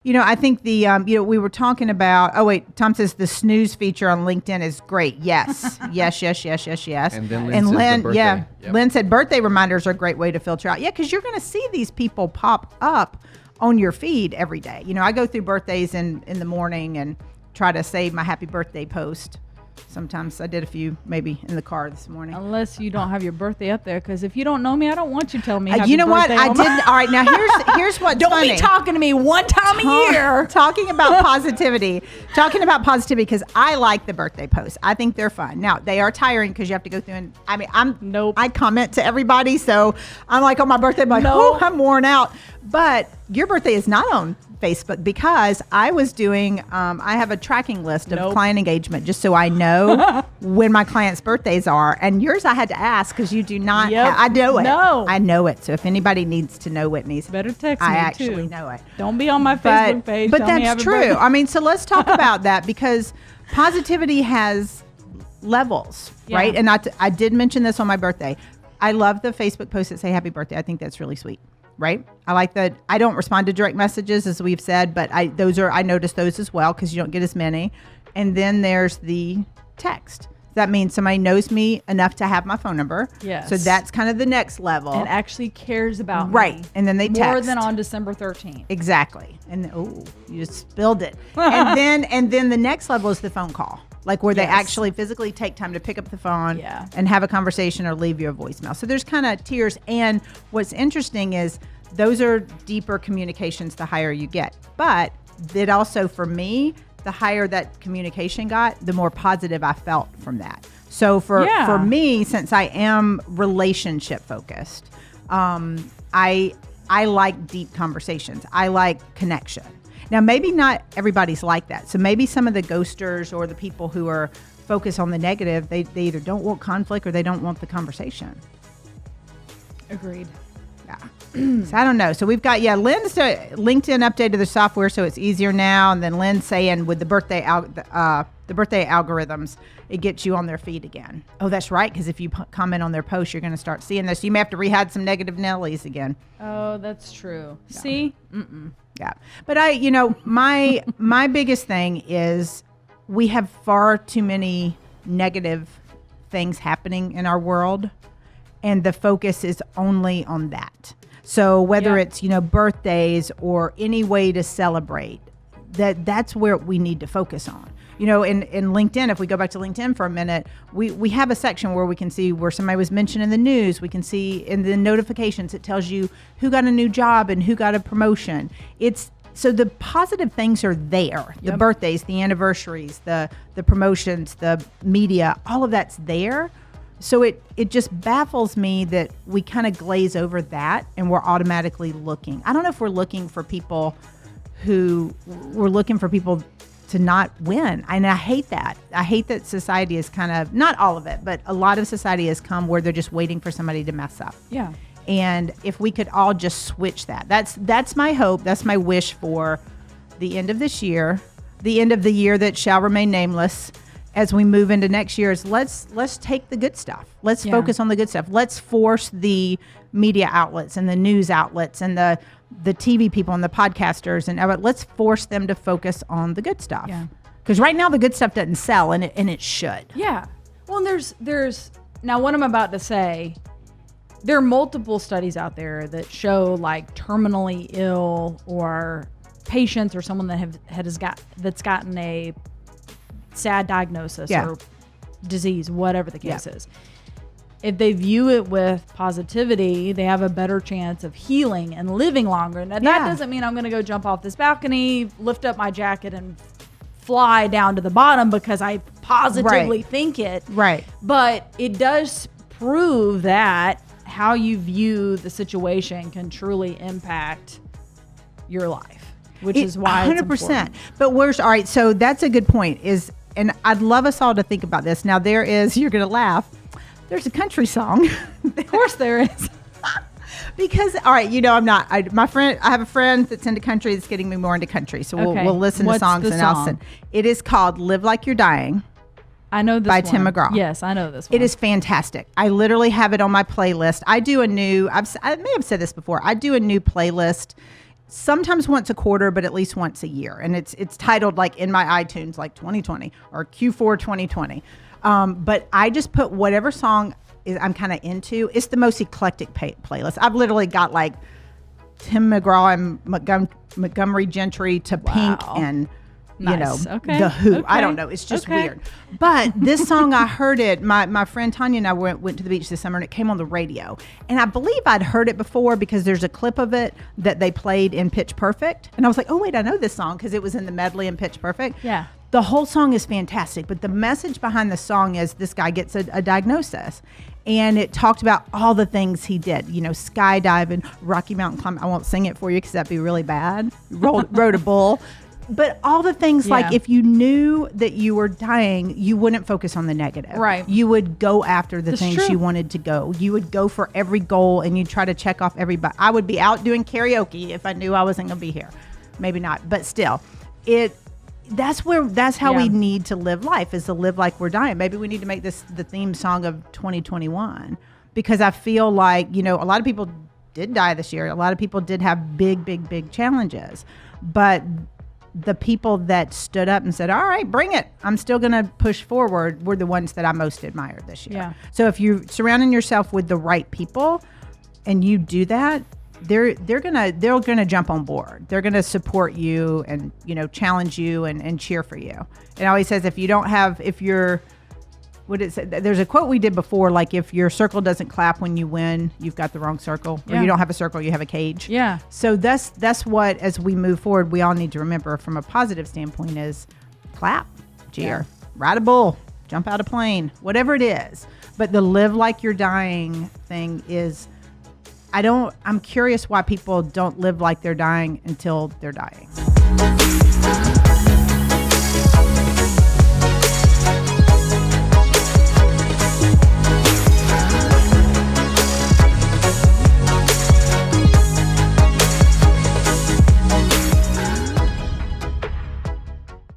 I think we were talking about, Tom says the snooze feature on LinkedIn is great. Yes. yes. And then Lynn, Yep. Lynn said birthday reminders are a great way to filter out. Yeah, because you're going to see these people pop up on your feed every day. I go through birthdays in the morning and try to save my happy birthday post. Sometimes I did a few maybe in the car this morning. Unless you don't have your birthday up there, because if you don't know me, I don't want you to tell me happy you know birthday. what? I didn't. All right, now here's what's don't funny. Be talking to me one time a year. Talking about positivity because I like the birthday posts. I think they're fun. Now they are tiring because you have to go through and I comment to everybody, so I'm like on my birthday, I'm like, I'm worn out. But your birthday is not on Facebook because I was doing, I have a tracking list of client engagement just so I know when my clients' birthdays are. And yours I had to ask because you do not. I know it. No. I know it. So if anybody needs to know Whitney's, better text me I actually know it. Don't be on my Facebook page. But that's true. So let's talk about that because positivity has levels, right? And I did mention this on my birthday. I love the Facebook posts that say happy birthday. I think that's really sweet. Right. I like that. I don't respond to direct messages, as we've said, but I notice those as well because you don't get as many. And then there's the text. That means somebody knows me enough to have my phone number. Yes. So that's kind of the next level. And actually cares about me. Right. And then they text. More than on December 13th. Exactly. And you just spilled it. and then the next level is the phone call. Like where they actually physically take time to pick up the phone and have a conversation or leave you a voicemail. So there's kind of tiers. And what's interesting is those are deeper communications the higher you get. But it also, for me, the higher that communication got, the more positive I felt from that. So for me, since I am relationship focused, I like deep conversations. I like connection. Now, maybe not everybody's like that. So maybe some of the ghosters or the people who are focused on the negative, they either don't want conflict or they don't want the conversation. Agreed. Yeah. So I don't know. So we've got, LinkedIn updated the software so it's easier now. And then Lynn's saying with the birthday algorithms, it gets you on their feed again. Oh, that's right. Because if you comment on their post, you're going to start seeing this. You may have to rehide some negative Nellies again. Oh, that's true. Yeah. See? Mm-mm. Yeah. But my biggest thing is we have far too many negative things happening in our world, and the focus is only on that. So whether it's, birthdays or any way to celebrate, that's where we need to focus on. In LinkedIn, if we go back to LinkedIn for a minute, we have a section where we can see where somebody was mentioned in the news. We can see in the notifications, it tells you who got a new job and who got a promotion. So the positive things are there. The birthdays, the anniversaries, the promotions, the media, all of that's there. So it just baffles me that we kind of glaze over that and we're automatically looking. I don't know if we're looking for people to not win. And I hate that. I hate that society is kind of, not all of it, but a lot of society has come where they're just waiting for somebody to mess up. Yeah. And if we could all just switch that, that's my hope. That's my wish for the end of this year, the end of the year that shall remain nameless. As we move into next year, is let's take the good stuff. Let's focus on the good stuff. Let's force the media outlets and the news outlets and the TV people and the podcasters and let's force them to focus on the good stuff. Yeah. Because right now the good stuff doesn't sell and it should. Yeah. Well, there's now what I'm about to say. There are multiple studies out there that show like terminally ill or patients or someone that's gotten a sad diagnosis or disease, whatever the case is. If they view it with positivity, they have a better chance of healing and living longer. Now, that doesn't mean I'm going to go jump off this balcony, lift up my jacket, and fly down to the bottom because I positively think it. Right. But it does prove that how you view the situation can truly impact your life, which is why 100%. It's important. But all right, so that's a good point. And I'd love us all to think about this. Now, you're going to laugh. There's a country song. Of course there is. Because, all right, I have a friend that's into country that's getting me more into country. So we'll listen to songs and I'll sing. It is called Live Like You're Dying. I know this by one. Tim McGraw. Yes, I know this one. It is fantastic. I literally have it on my playlist. I may have said this before. I do a new playlist sometimes once a quarter, but at least once a year. And it's titled like in my iTunes, like 2020 or Q4 2020. But I just put whatever song I'm kind of into. It's the most eclectic playlist. I've literally got like Tim McGraw and Montgomery Gentry to Pink and The Who. Okay. I don't know. It's just weird. But this song, I heard it. My friend Tanya and I went to the beach this summer, and it came on the radio. And I believe I'd heard it before because there's a clip of it that they played in Pitch Perfect. And I was like, oh, wait, I know this song because it was in the medley in Pitch Perfect. Yeah. The whole song is fantastic, but the message behind the song is this guy gets a diagnosis. And it talked about all the things he did, skydiving, Rocky Mountain climbing. I won't sing it for you because that'd be really bad. Rode a bull. But all the things, like if you knew that you were dying, you wouldn't focus on the negative. Right. You would go after the That's things true. you wanted to go. You would go for every goal, and you'd try to check off everybody. I would be out doing karaoke if I knew I wasn't going to be here. Maybe not, but still, that's how we need to live life, is to live like we're dying. Maybe we need to make this the theme song of 2021, because I feel like, a lot of people did die this year. A lot of people did have big challenges, but the people that stood up and said, all right, bring it, I'm still going to push forward, were the ones that I most admired this year. Yeah. So if you're surrounding yourself with the right people and you do that, they're gonna jump on board. They're gonna support you and challenge you and cheer for you. It always says there's a quote we did before, like if your circle doesn't clap when you win, you've got the wrong circle. Or you don't have a circle, you have a cage. Yeah. So that's what, as we move forward, we all need to remember from a positive standpoint is clap, cheer, ride a bull, jump out a plane, whatever it is. But the live like you're dying thing is, I'm curious why people don't live like they're dying until they're dying.